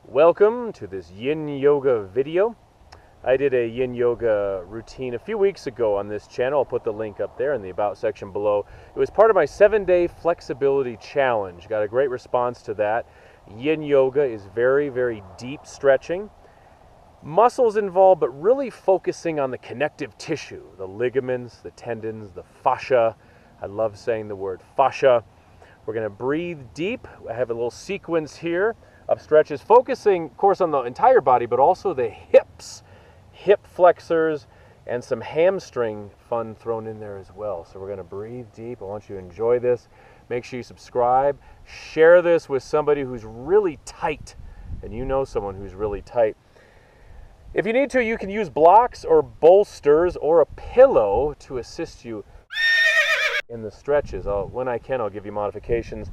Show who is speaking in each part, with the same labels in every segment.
Speaker 1: Welcome to this yin yoga video. I did a yin yoga routine a few weeks ago on this channel. I'll put the link up there in the about section below. It was part of my 7-day flexibility challenge. Got a great response to that. Yin yoga is very, very deep stretching. Muscles involved, but really focusing on the connective tissue, the ligaments, the tendons, the fascia. I love saying the word fascia. We're going to breathe deep. I have a little sequence here of stretches, focusing, of course, on the entire body, but also the hips, hip flexors, and some hamstring fun thrown in there as well. So we're going to breathe deep. I want you to enjoy this. Make sure you subscribe. Share this with somebody who's really tight, and you know someone who's really tight. If you need to, you can use blocks or bolsters or a pillow to assist you in the stretches. When I can, I'll give you modifications.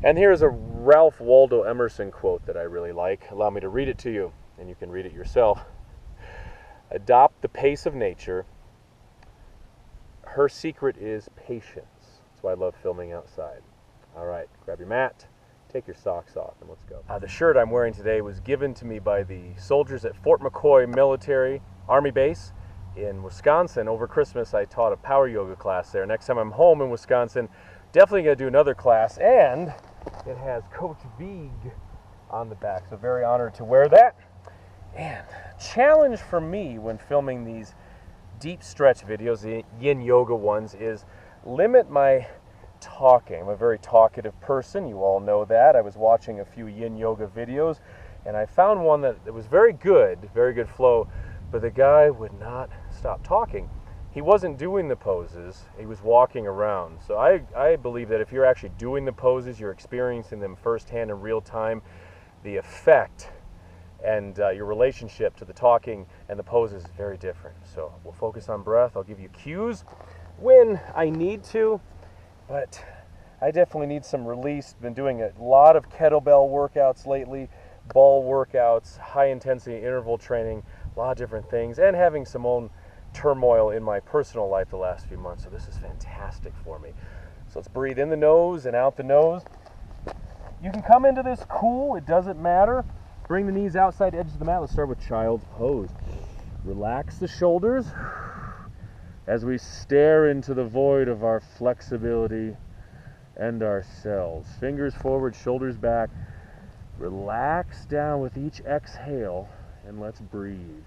Speaker 1: And here's a Ralph Waldo Emerson quote that I really like. Allow me to read it to you, and you can read it yourself. Adopt the pace of nature. Her secret is patience. That's why I love filming outside. All right, grab your mat, take your socks off, and let's go. The shirt I'm wearing today was given to me by the soldiers at Fort McCoy Military Army Base in Wisconsin. Over Christmas, I taught a power yoga class there. Next time I'm home in Wisconsin, definitely going to do another class, and it has Coach Vigue on the back, so very honored to wear that. And challenge for me when filming these deep stretch videos, the yin yoga ones, is limit my talking. I'm a very talkative person, you all know that. I was watching a few yin yoga videos, and I found one that was very good flow, but the guy would not stop talking. He wasn't doing the poses, he was walking around. So I believe that if you're actually doing the poses, you're experiencing them firsthand in real time, the effect and your relationship to the talking and the poses is very different. So we'll focus on breath. I'll give you cues when I need to, but I definitely need some release. Been doing a lot of kettlebell workouts lately, ball workouts, high intensity interval training, a lot of different things, and having some own turmoil in my personal life the last few months, so this is fantastic for me. So let's breathe in the nose and out the nose. You can come into this cool, it doesn't matter. Bring the knees outside edge of the mat. Let's start with child's pose. Relax the shoulders as we stare into the void of our flexibility and ourselves. Fingers forward, shoulders back. Relax down with each exhale, and let's breathe.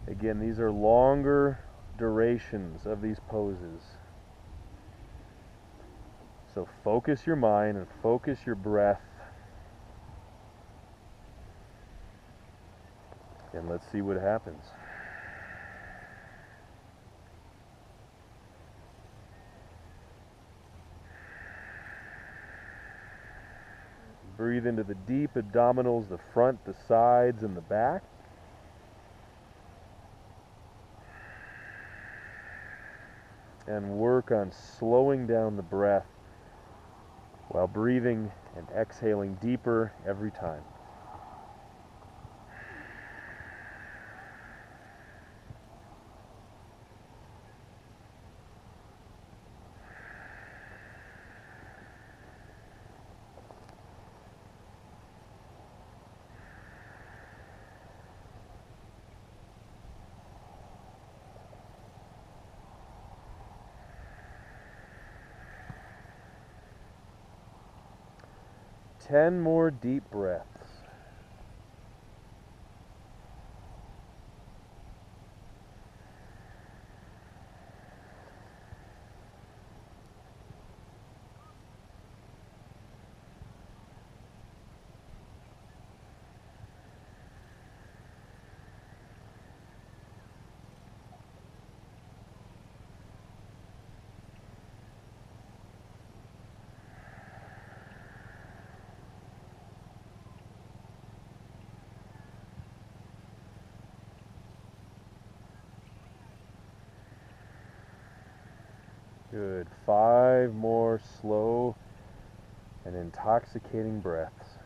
Speaker 1: Again, these are longer durations of these poses. So focus your mind and focus your breath. And let's see what happens. Breathe into the deep abdominals, the front, the sides, and the back. And work on slowing down the breath while breathing and exhaling deeper every time. Ten more deep breaths. Good. 5 more slow and intoxicating breaths.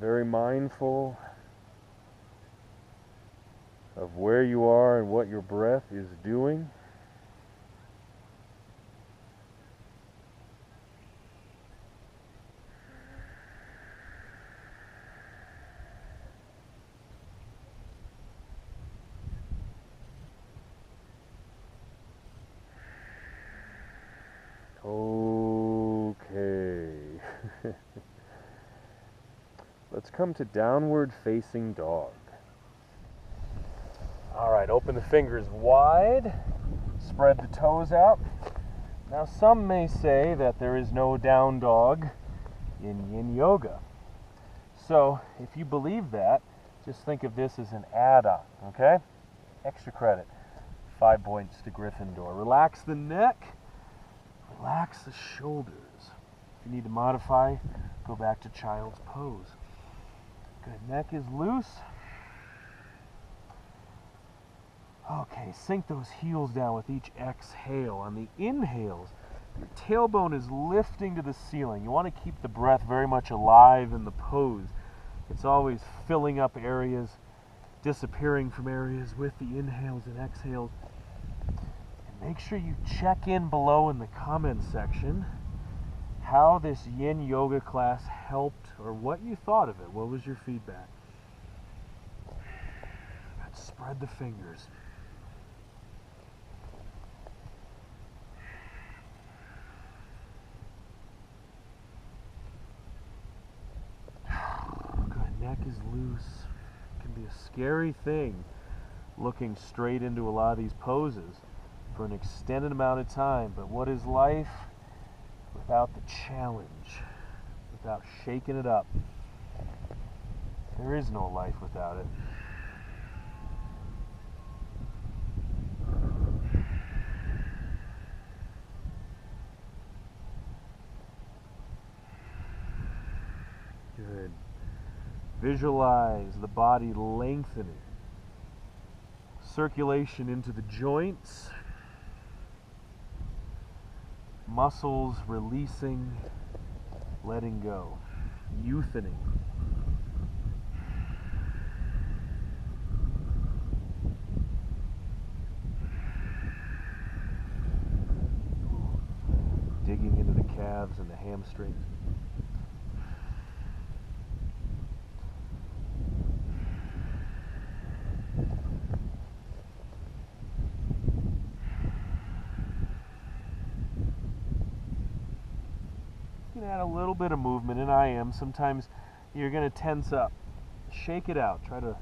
Speaker 1: very mindful of where you are and what your breath is doing. Okay. Let's come to downward facing dog. All right, open the fingers wide, spread the toes out. Now some may say that there is no down dog in yin yoga. So if you believe that, just think of this as an add-on, okay? Extra credit. 5 points to Gryffindor. Relax the neck, relax the shoulders. If you need to modify, go back to child's pose. Good, neck is loose. Okay, sink those heels down with each exhale. On the inhales, your tailbone is lifting to the ceiling. You want to keep the breath very much alive in the pose. It's always filling up areas, disappearing from areas with the inhales and exhales. And make sure you check in below in the comment section how this yin yoga class helped or what you thought of it. What was your feedback? Let's spread the fingers. Good, neck is loose. It can be a scary thing looking straight into a lot of these poses for an extended amount of time, but what is life without the challenge, without shaking it up? There is no life without it. Good. Visualize the body lengthening, circulation into the joints, muscles releasing, letting go, youthening. Digging into the calves and the hamstrings. You can add a little bit of movement, and I am. Sometimes you're going to tense up. Shake it out. Try to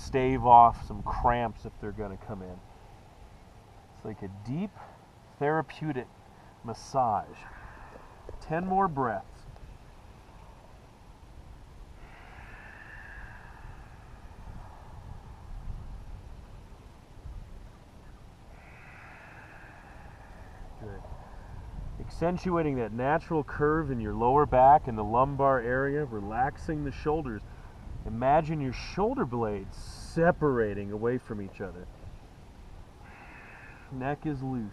Speaker 1: stave off some cramps if they're going to come in. It's like a deep therapeutic massage. 10 more breaths. Good. Accentuating that natural curve in your lower back and the lumbar area, relaxing the shoulders. Imagine your shoulder blades separating away from each other. Neck is loose.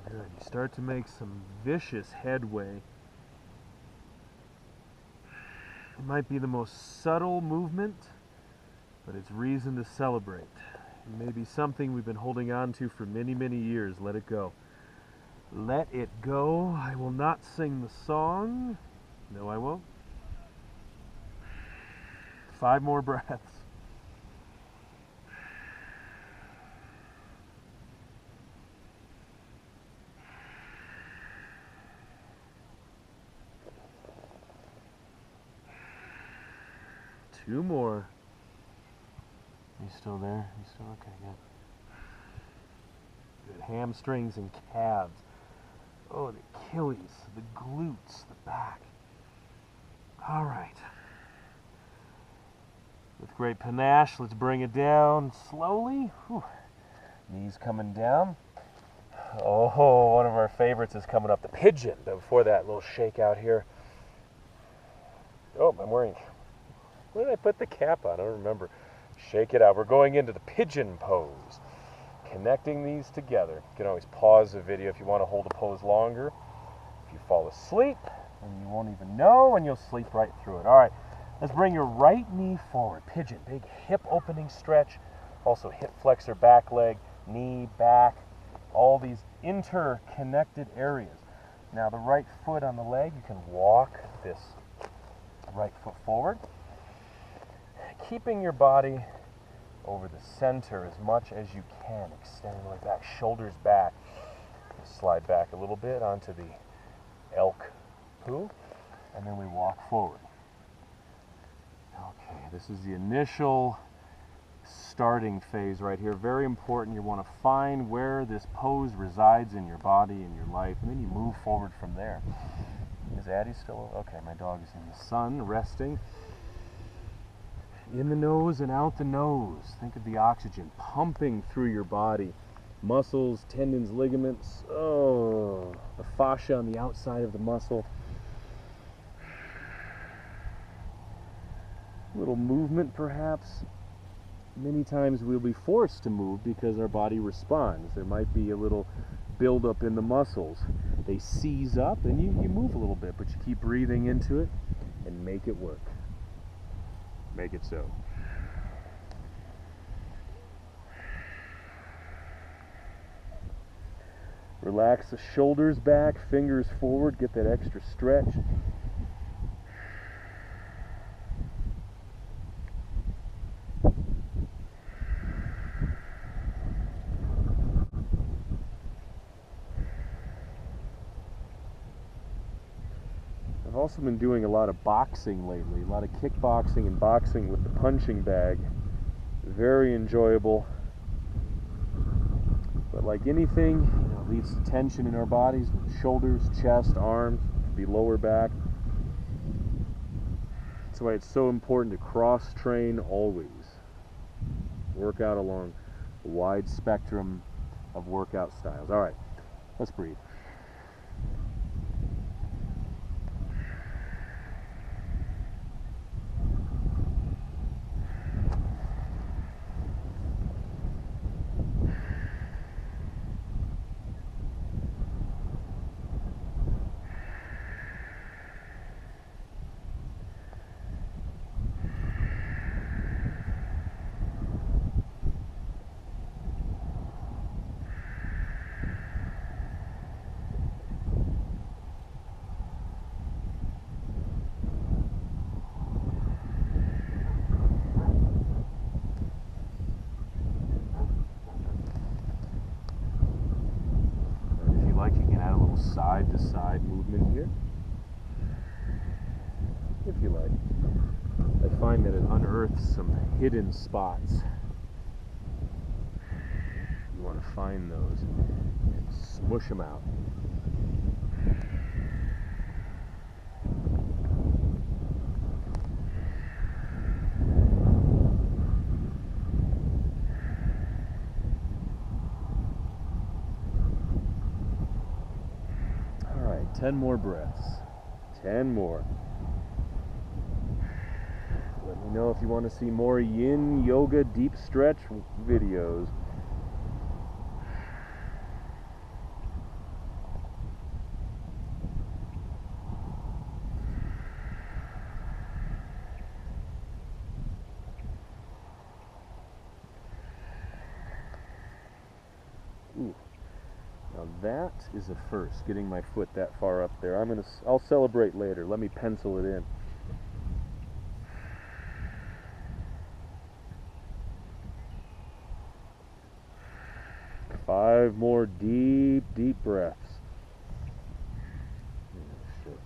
Speaker 1: Good. You start to make some vicious headway. It might be the most subtle movement, but it's reason to celebrate. It may be something we've been holding on to for many, many years. Let it go. Let it go. I will not sing the song. No, I won't. 5 more breaths. Two more. You still there? You still okay? Good. Good. Hamstrings and calves. Oh, the Achilles, the glutes, the back. All right. With great panache, let's bring it down slowly. Whew. Knees coming down. Oh, one of our favorites is coming up, the pigeon. But before that, a little shake out here. Oh, I'm wearing... Where did I put the cap on? I don't remember. Shake it out. We're going into the pigeon pose. connecting these together. You can always pause the video if you want to hold a pose longer. If you fall asleep, then you won't even know and you'll sleep right through it. All right, let's bring your right knee forward. Pigeon, big hip opening stretch. Also hip flexor, back leg, knee, back, all these interconnected areas. Now the right foot on the leg, you can walk this right foot forward, keeping your body over the center as much as you can, extending the leg back, shoulders back. Slide back a little bit onto the elk poo, and then we walk forward. Okay, this is the initial starting phase right here. Very important. You want to find where this pose resides in your body, in your life, and then you move forward from there. Is Addie still okay? My dog is in the sun, resting. In the nose and out the nose. Think of the oxygen pumping through your body. Muscles, tendons, ligaments. Oh, the fascia on the outside of the muscle. A little movement perhaps. Many times we'll be forced to move because our body responds. There might be a little buildup in the muscles. They seize up and you move a little bit, but you keep breathing into it and make it work. Make it so. Relax the shoulders back, fingers forward, get that extra stretch. I've also been doing a lot of boxing lately, a lot of kickboxing and boxing with the punching bag. Very enjoyable. But like anything, it leads to tension in our bodies, shoulders, chest, arms, could be lower back. That's why it's so important to cross-train always. Work out along a wide spectrum of workout styles. All right, let's breathe. Side to side movement here, if you like. I find that it unearths some hidden spots. You want to find those and smush them out. All right, 10 more breaths. 10 more. Let me know if you want to see more yin yoga deep stretch videos. Ooh. Now that is a first, getting my foot that far up there. I'll celebrate later. Let me pencil it in. Five more deep, deep breaths. Oh, shit.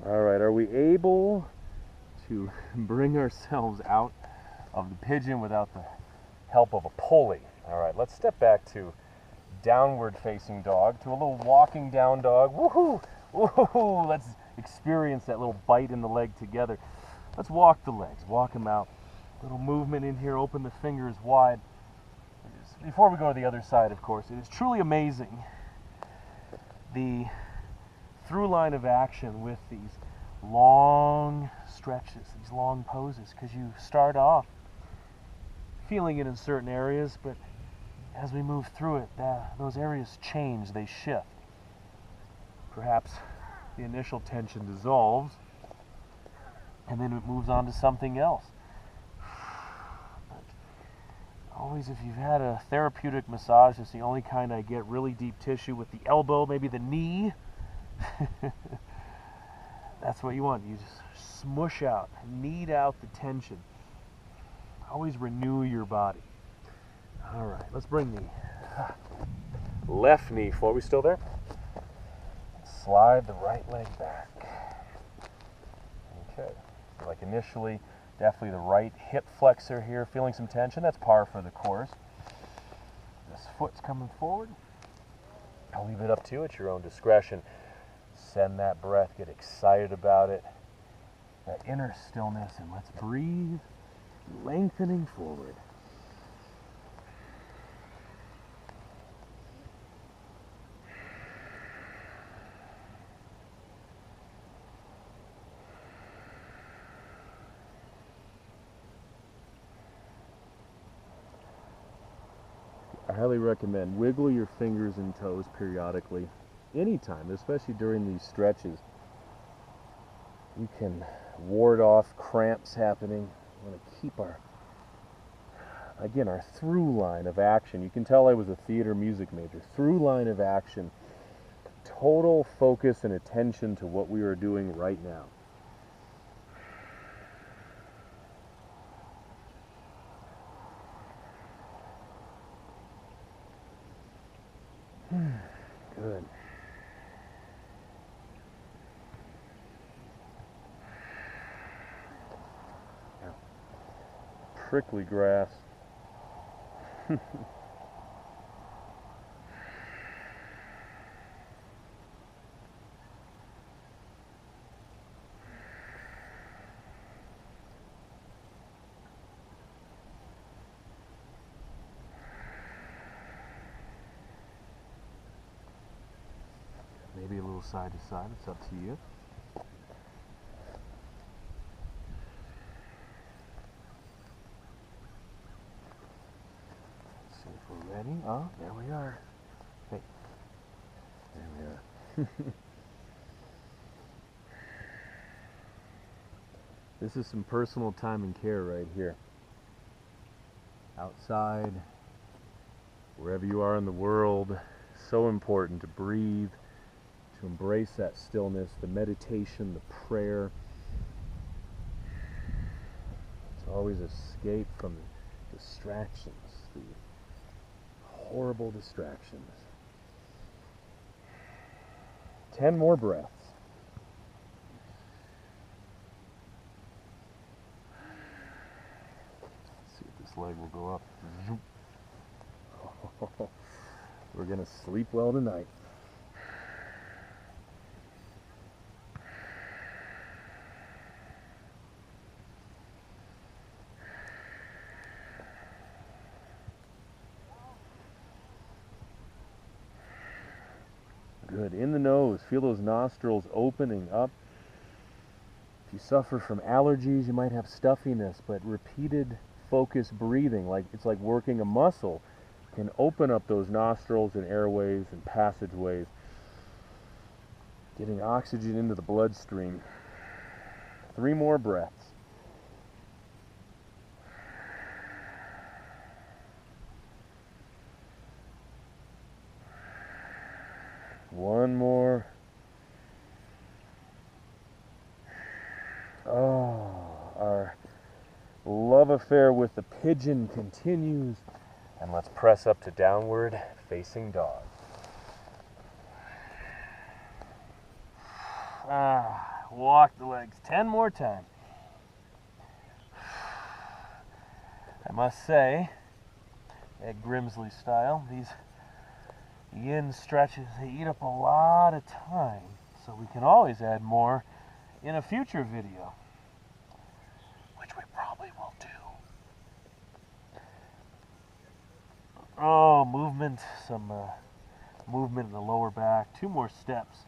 Speaker 1: All right, are we able to bring ourselves out of the pigeon without the help of a pulley? All right, let's step back to downward facing dog, to a little walking down dog. Woohoo! Woohoo! Let's experience that little bite in the leg together. Let's walk the legs, walk them out. Little movement in here, open the fingers wide. Before we go to the other side, of course, it is truly amazing the through line of action with these long stretches, these long poses, because you start off feeling it in certain areas, but as we move through it, those areas change, they shift. Perhaps the initial tension dissolves, and then it moves on to something else. But always, if you've had a therapeutic massage, it's the only kind I get really deep tissue with the elbow, maybe the knee. That's what you want. You just smush out, knead out the tension. Always renew your body. All right, let's bring the left knee forward. We still there? Slide the right leg back. Okay. Like initially, definitely the right hip flexor here, feeling some tension. That's par for the course. This foot's coming forward. I'll leave it up to you at your own discretion. Send that breath, get excited about it. That inner stillness, and let's breathe, lengthening forward. I highly recommend wiggle your fingers and toes periodically, anytime, especially during these stretches. You can ward off cramps happening. We want to keep our through line of action. You can tell I was a theater music major. Through line of action, total focus and attention to what we are doing right now. Good. Yeah. Prickly grass. Maybe a little side to side, it's up to you. Let's see if we're ready. Oh, there we are. Hey, there we are. This is some personal time and care right here. Outside, wherever you are in the world, so important to breathe, to embrace that stillness, the meditation, the prayer. To always escape from distractions, the horrible distractions. 10 more breaths. Let's see if this leg will go up. We're going to sleep well tonight. Good. In the nose, feel those nostrils opening up. If you suffer from allergies, you might have stuffiness, but repeated focused breathing, it's like working a muscle, can open up those nostrils and airways and passageways, getting oxygen into the bloodstream. 3 more breaths. One more. Oh, our love affair with the pigeon continues. And let's press up to downward facing dog. Walk the legs 10 more times. I must say, Ed Grimsley style. These yin stretches, they eat up a lot of time, so we can always add more in a future video, which we probably will do. Oh, movement, some movement in the lower back. 2 more steps.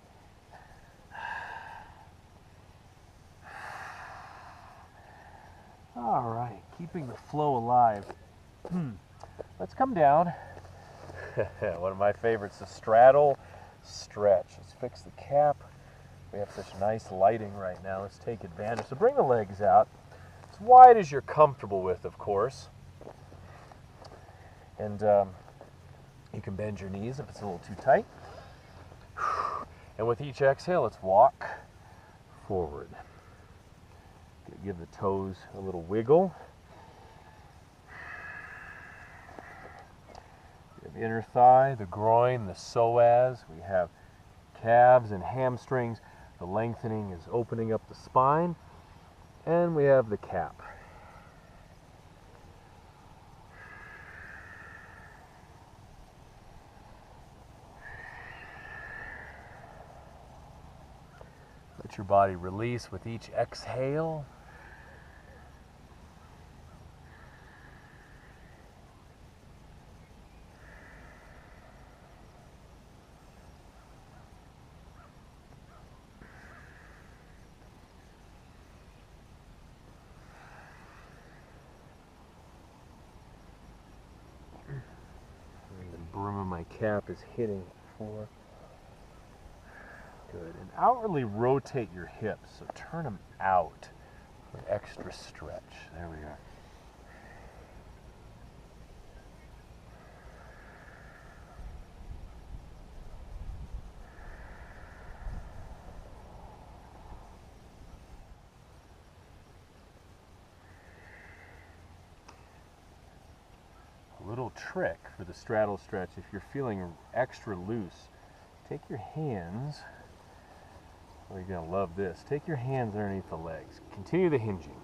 Speaker 1: All right, keeping the flow alive. Let's come down. One of my favorites, the straddle stretch. Let's fix the cap. We have such nice lighting right now. Let's take advantage. So bring the legs out as wide as you're comfortable with, of course. And you can bend your knees if it's a little too tight. And with each exhale, let's walk forward. Give the toes a little wiggle. We have inner thigh, the groin, the psoas. We have calves and hamstrings. The lengthening is opening up the spine. And we have the cap. Let your body release with each exhale. The brim of my cap is hitting the floor. Good. And outwardly rotate your hips, so turn them out for extra stretch. There we are. A little trick for the straddle stretch, if you're feeling extra loose, take your hands. Oh, you're going to love this. Take your hands underneath the legs. Continue the hinging.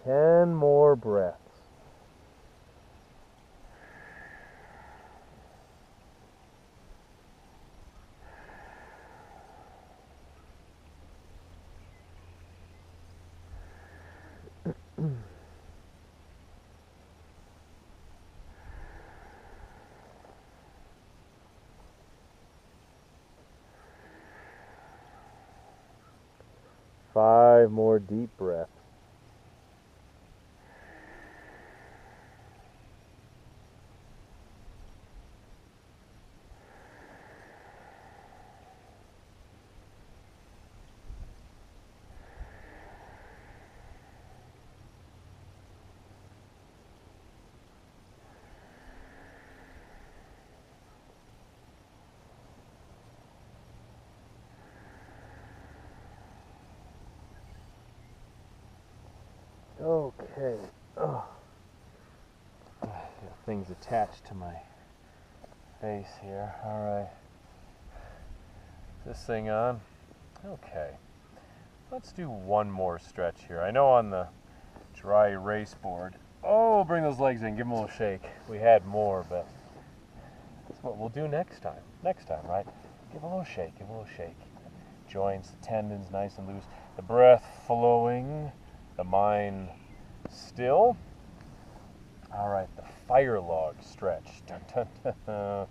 Speaker 1: Ten more breaths. Five more deep breaths. Okay. Oh. Got things attached to my face here. All right. Is this thing on? Okay. Let's do one more stretch here. I know on the dry erase board. Oh, bring those legs in. Give them a little shake. We had more, but that's what we'll do next time. Next time, right? Give a little shake. Give a little shake. Joints, the tendons, nice and loose. The breath flowing. The mind still. All right, the fire log stretch. Dun, dun, dun.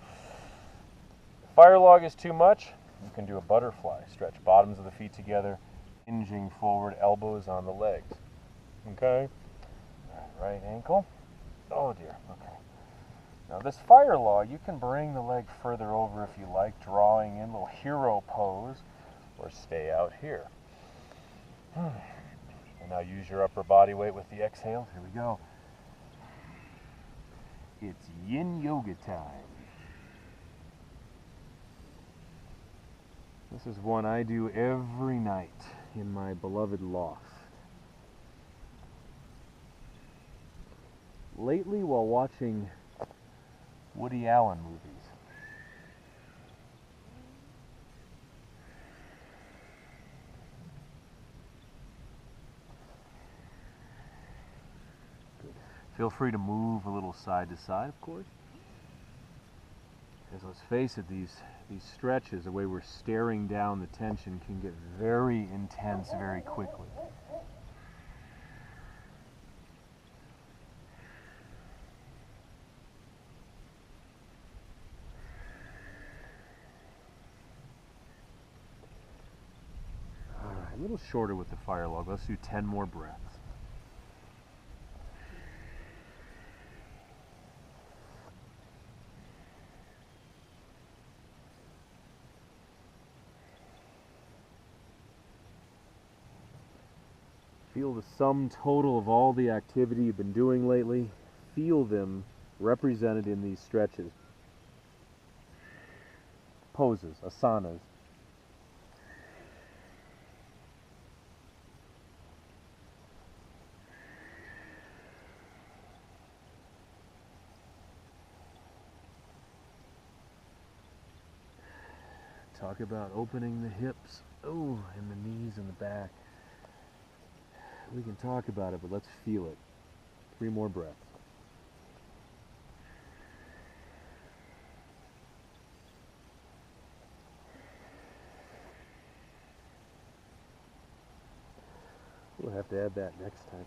Speaker 1: Fire log is too much. You can do a butterfly stretch. Bottoms of the feet together, hinging forward, elbows on the legs. Okay? Right ankle. Oh dear. Okay. Now this fire log, you can bring the leg further over if you like, drawing in a little hero pose, or stay out here. And now use your upper body weight with the exhale. Here we go. It's yin yoga time. This is one I do every night in my beloved loft. Lately, while watching Woody Allen movies. Feel free to move a little side to side, of course. Because let's face it, these stretches, the way we're staring down the tension, can get very intense very quickly. All right, a little shorter with the fire log. Let's do 10 more breaths. Feel the sum total of all the activity you've been doing lately. Feel them represented in these stretches. Poses, asanas. Talk about opening the hips, and the knees and the back. We can talk about it, but let's feel it. 3 more breaths. We'll have to add that next time.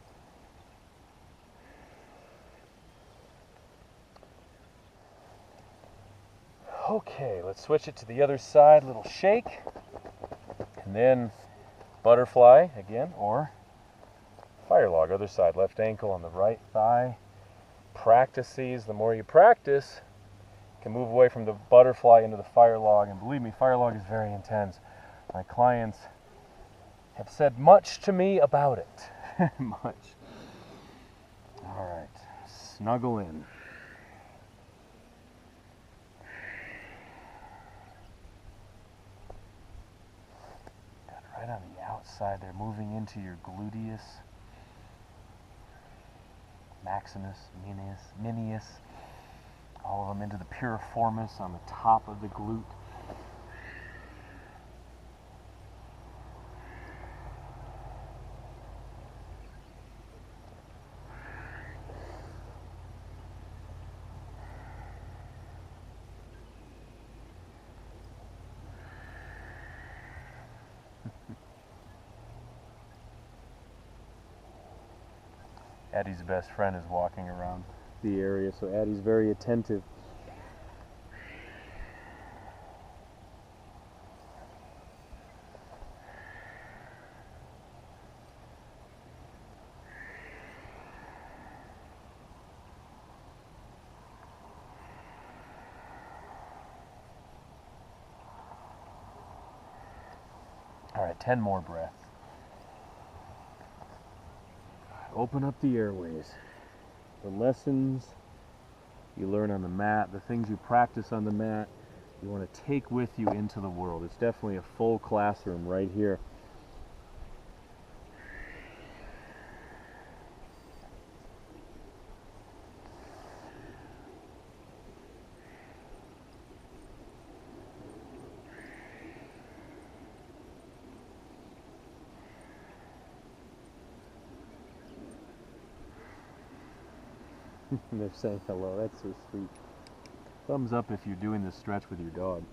Speaker 1: Okay, let's switch it to the other side. Little shake. And then butterfly again, or fire log, other side, left ankle on the right thigh. Practice these. The more you practice, you can move away from the butterfly into the fire log. And believe me, fire log is very intense. My clients have said much to me about it. Much. All right, snuggle in. Got it right on the outside there, moving into your gluteus. Maximus, minius, all of them into the piriformis on the top of the glute. Addie's best friend is walking around the area, so Addie's very attentive. All right, 10 more breaths. Open up the airways. The lessons you learn on the mat, the things you practice on the mat, you want to take with you into the world. It's definitely a full classroom right here. They're saying hello. That's so sweet. Thumbs up if you're doing this stretch with your dog.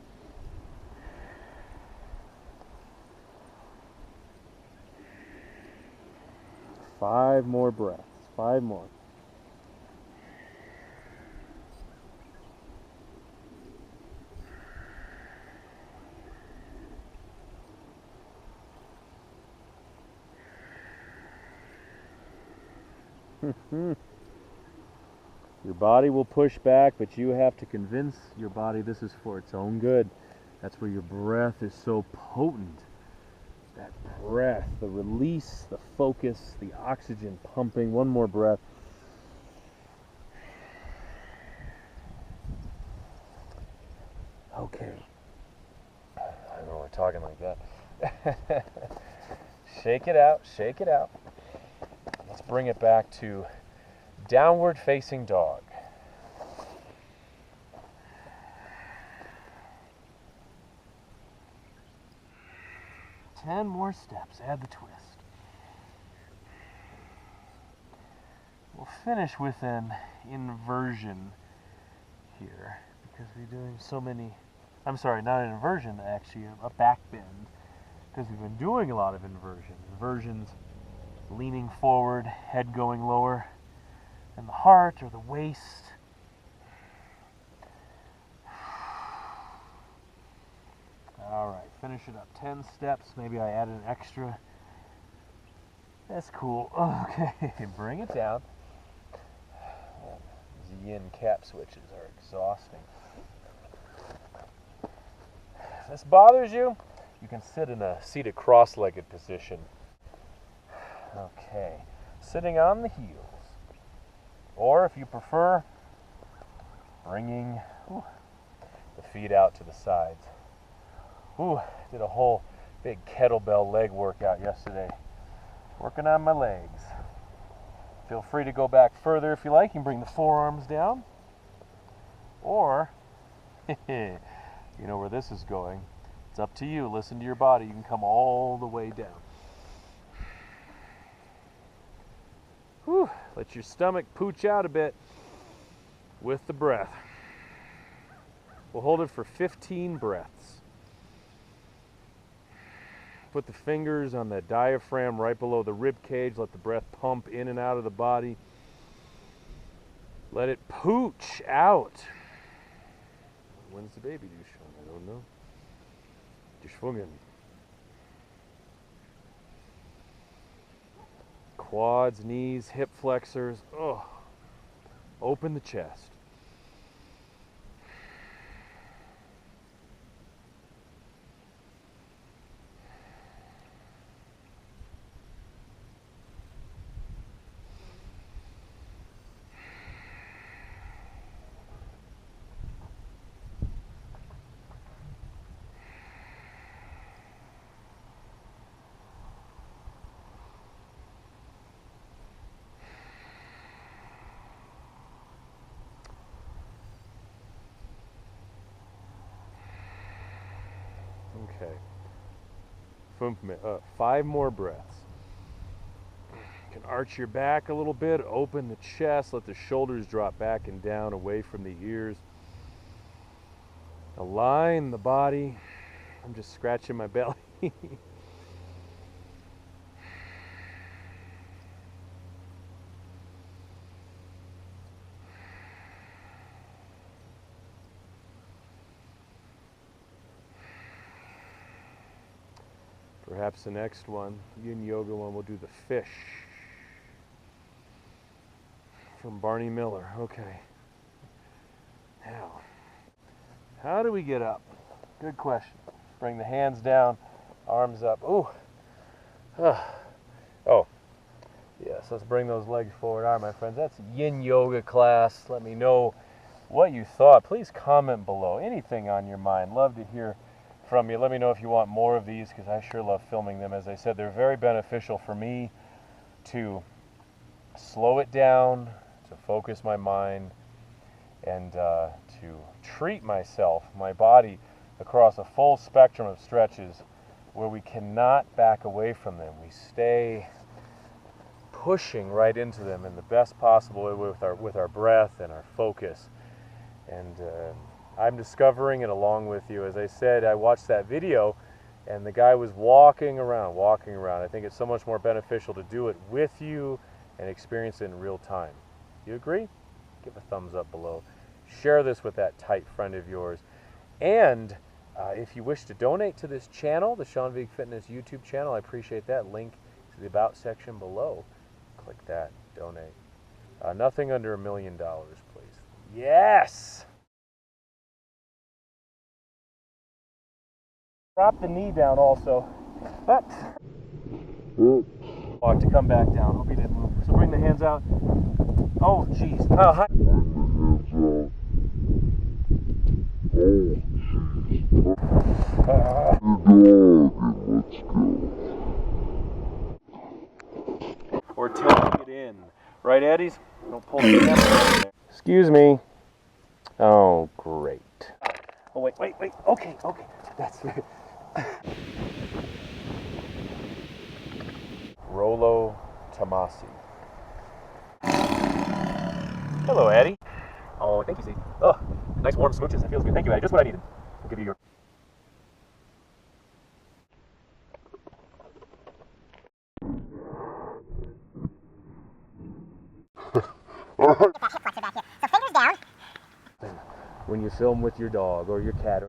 Speaker 1: Five more breaths. 5 more. Your body will push back, but you have to convince your body this is for its own good. That's where your breath is so potent. That breath, the release, the focus, the oxygen pumping. 1 more breath. Okay. I don't know, we're talking like that. Shake it out, shake it out. Let's bring it back to downward facing dog. Ten more steps, add the twist. We'll finish with an inversion here because we're doing so many, I'm sorry, not an inversion, actually, a back bend, because we've been doing a lot of inversions. Inversions, leaning forward, head going lower, and the heart or the waist. All right, finish it up. 10 steps. Maybe I added an extra. That's cool. Okay, bring it down. These yin cap switches are exhausting. If this bothers you, you can sit in a seated cross-legged position. Okay, sitting on the heels. Or if you prefer, bringing the feet out to the sides. Did a whole big kettlebell leg workout yesterday. Working on my legs. Feel free to go back further if you like. You can bring the forearms down. Or, you know where this is going. It's up to you. Listen to your body. You can come all the way down. Let your stomach pooch out a bit with the breath. We'll hold it for 15 breaths. Put the fingers on the diaphragm right below the rib cage. Let the breath pump in and out of the body. Let it pooch out. When's the baby due, Sean? I don't know. Geschwungen. Quads, knees, hip flexors. Open the chest. Okay. 5 more breaths. You can arch your back a little bit, open the chest, let the shoulders drop back and down away from the ears. Align the body. I'm just scratching my belly. Perhaps the next one, yin yoga one, we'll do the fish from Barney Miller. Okay. Now, how do we get up? Good question. Bring the hands down, arms up. Oh, yes, let's bring those legs forward. All right, my friends, that's yin yoga class. Let me know what you thought. Please comment below. Anything on your mind. Love to hear from you. Let me know if you want more of these, because I sure love filming them. As I said, they're very beneficial for me to slow it down, to focus my mind, and to treat myself, my body, across a full spectrum of stretches where we cannot back away from them. We stay pushing right into them in the best possible way with our breath and our focus. And I'm discovering it along with you. As I said, I watched that video and the guy was walking around. I think it's so much more beneficial to do it with you and experience it in real time. You agree? Give a thumbs up below. Share this with that tight friend of yours. And if you wish to donate to this channel, the Sean Vigue Fitness YouTube channel, I appreciate that. Link to the About section below. Click that, donate. Nothing under $1 million, please. Yes! Drop the knee down also. But walk to come back down. Hope you didn't move. So bring the hands out. Oh, jeez. Oh, hi. We're tilting it in. Right, Eddies? Don't pull the camera. Excuse me. Oh, great. Oh, wait. Okay. That's it. Rolo Tomasi. Hello, Addie. Oh, thank you, Steve. Oh, nice warm smooches. It feels good. Thank you, Addie. Just what I needed. I'll give you your... Get that hip flexor back here. So fingers down. When you film with your dog or your cat.